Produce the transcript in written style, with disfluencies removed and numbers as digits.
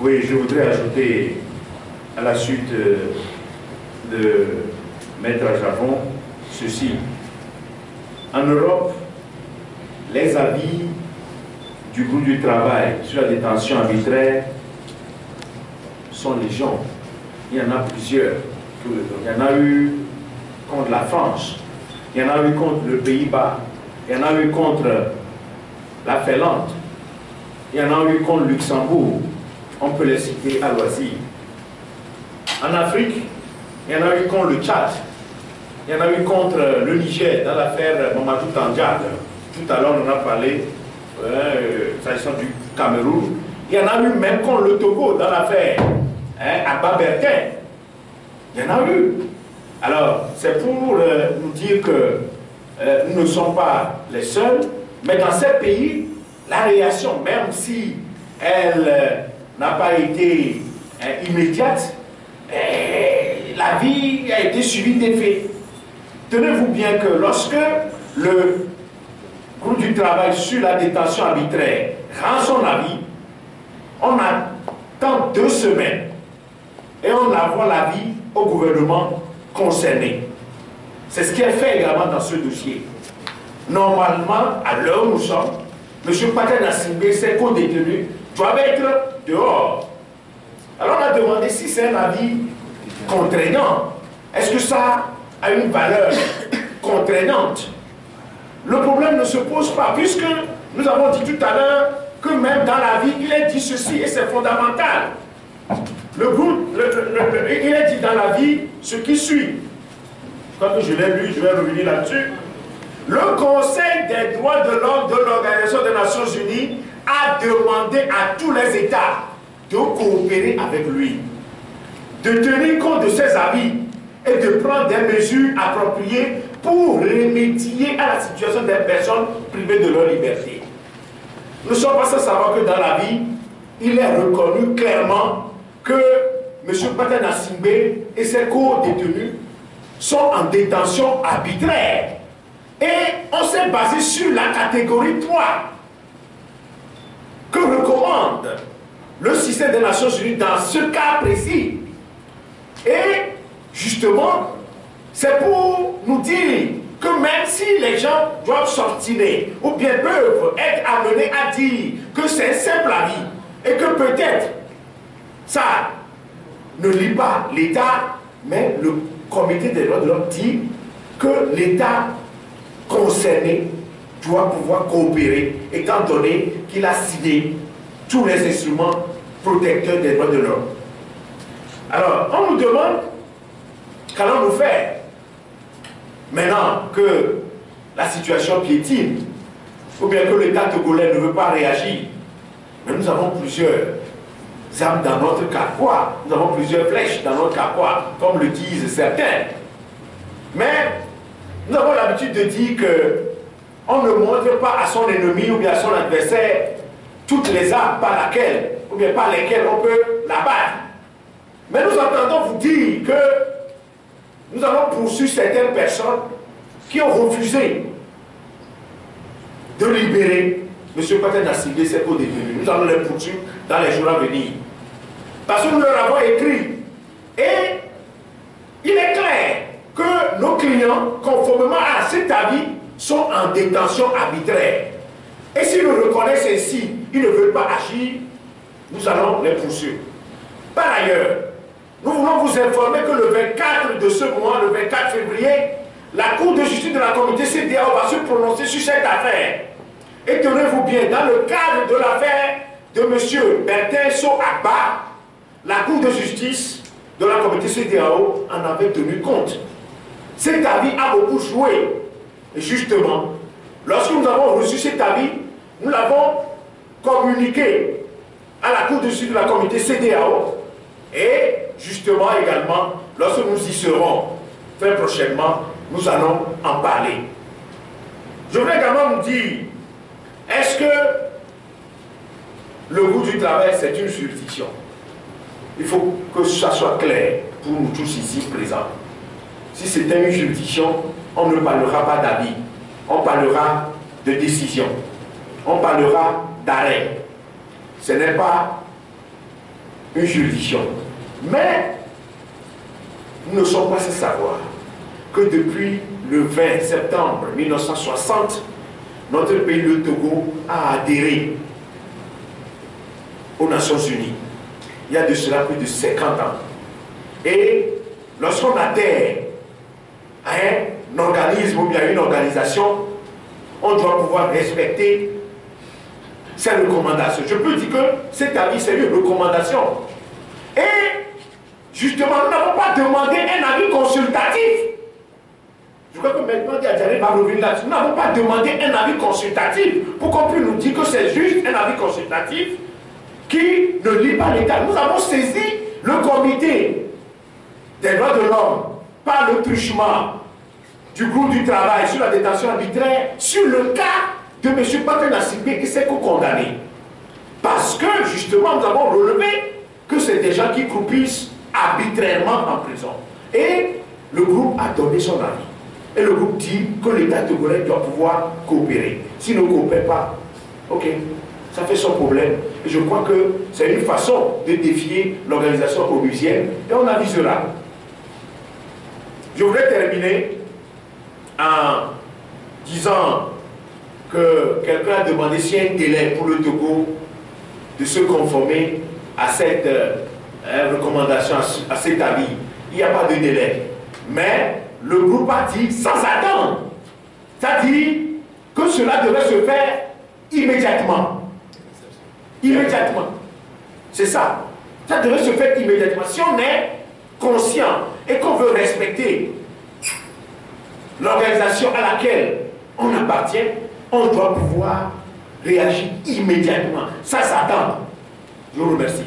Oui, je voudrais ajouter à la suite de Maître Javon ceci. En Europe, les avis du groupe du travail sur la détention arbitraire sont légion. Il y en a plusieurs. Il y en a eu contre la France, il y en a eu contre le Pays-Bas, il y en a eu contre la Finlande, il y en a eu contre Luxembourg. On peut les citer à loisir. En Afrique, il y en a eu contre le Tchad, il y en a eu contre le Niger dans l'affaire Mamadou Tandjad. Tout à l'heure, on en a parlé, s'agissant du Cameroun. Il y en a eu même contre le Togo dans l'affaire Abba Bertin. Il y en a eu. Alors, c'est pour nous dire que nous ne sommes pas les seuls, mais dans ces pays, la réaction, même si elle n'a pas été immédiate, la vie a été suivie des faits. Tenez-vous bien que lorsque le groupe du travail sur la détention arbitraire rend son avis, on attend 2 semaines et on envoie l'avis au gouvernement concerné. C'est ce qui est fait également dans ce dossier. Normalement, à l'heure où nous sommes, M. Patrick Nassimbe, ses co-détenus, doivent être dehors. Alors on a demandé si c'est un avis contraignant. Est-ce que ça a une valeur contraignante? Le problème ne se pose pas, puisque nous avons dit tout à l'heure que même dans la vie, il est dit ceci, et c'est fondamental. Il est dit dans la vie ce qui suit. Quand je l'ai lu, je vais revenir là-dessus. Le Conseil des droits de l'homme de l'Organisation des Nations Unies a demandé à tous les États de coopérer avec lui, de tenir compte de ses avis et de prendre des mesures appropriées pour remédier à la situation des personnes privées de leur liberté. Nous ne sommes pas sans savoir que dans la vie, il est reconnu clairement que M. Patrick Nassimbe et ses co-détenus sont en détention arbitraire. Et on s'est basé sur la catégorie 3 que recommande le système des Nations Unies dans ce cas précis. Et justement, c'est pour nous dire que même si les gens doivent sortir ou bien peuvent être amenés à dire que c'est un simple avis et que peut-être ça ne lie pas l'État, mais le comité des droits de l'homme dit que l'État concerné doit pouvoir coopérer, étant donné qu'il a signé tous les instruments protecteurs des droits de l'homme. Alors, on nous demande qu'allons-nous faire maintenant que la situation piétine, ou bien que l'État togolais ne veut pas réagir. Mais nous avons plusieurs armes dans notre carquois, nous avons plusieurs flèches dans notre carquois, comme le disent certains. Mais nous avons l'habitude de dire qu'on ne montre pas à son ennemi ou bien à son adversaire toutes les armes par laquelle, ou bien par lesquelles on peut l'abattre. Mais nous entendons vous dire que nous allons poursuivre certaines personnes qui ont refusé de libérer M. Patrick Nassimbe et ses co-détenus. Nous allons les poursuivre dans les jours à venir. Parce que nous leur avons écrit. Et il est clair que nos clients, conformément à cet avis, sont en détention arbitraire. Et s'ils le reconnaissent ainsi, ils ne veulent pas agir, nous allons les poursuivre. Par ailleurs, nous voulons vous informer que le 24 de ce mois, le 24 février, la Cour de justice de la communauté CEDEAO va se prononcer sur cette affaire. Et tenez-vous bien, dans le cadre de l'affaire de M. Bertin So-Akba, la Cour de justice de la communauté CEDEAO en avait tenu compte. Cet avis a beaucoup joué. Et justement, lorsque nous avons reçu cet avis, nous l'avons communiqué à la Cour de justice de la communauté CEDEAO. Et justement également, lorsque nous y serons très prochainement, nous allons en parler. Je voudrais également vous dire, est-ce que le groupe du travail, c'est une juridiction? Il faut que ça soit clair pour nous tous ici présents. Si c'était une juridiction, on ne parlera pas d'avis, on parlera de décision, on parlera d'arrêt. Ce n'est pas une juridiction. Mais nous ne sommes pas sans savoir que depuis le 20 septembre 1960, notre pays, le Togo, a adhéré aux Nations Unies. Il y a de cela plus de 50 ans. Et lorsqu'on adhère à un organisme ou bien à une organisation, on doit pouvoir respecter ces recommandations. Je peux dire que cet avis, c'est une recommandation. Et justement, nous n'avons pas demandé un avis consultatif. Je crois que maintenant, Diadjari va revenir là-dessus. Nous n'avons pas demandé un avis consultatif pour qu'on puisse nous dire que c'est juste un avis consultatif qui ne lie pas l'État. Nous avons saisi le comité des droits de l'homme par le truchement du groupe du travail sur la détention arbitraire sur le cas de M. Patrick Nassibé qui s'est condamné. Parce que justement, nous avons relevé que c'est des gens qui croupissent arbitrairement en prison. Et le groupe a donné son avis. Et le groupe dit que l'État togolais doit pouvoir coopérer. S'il ne coopère pas, ok, ça fait son problème. Et je crois que c'est une façon de défier l'organisation onusienne et on avisera. Je voudrais terminer en disant que quelqu'un a demandé s'il y a un délai pour le Togo de se conformer à cette recommandation, à cet avis. Il n'y a pas de délai. Mais le groupe a dit sans attendre. C'est-à-dire que cela devrait se faire immédiatement. Immédiatement. C'est ça. Ça devrait se faire immédiatement. Si on est conscient et qu'on veut respecter l'organisation à laquelle on appartient, on doit pouvoir réagir immédiatement. Ça s'attend. Je vous remercie.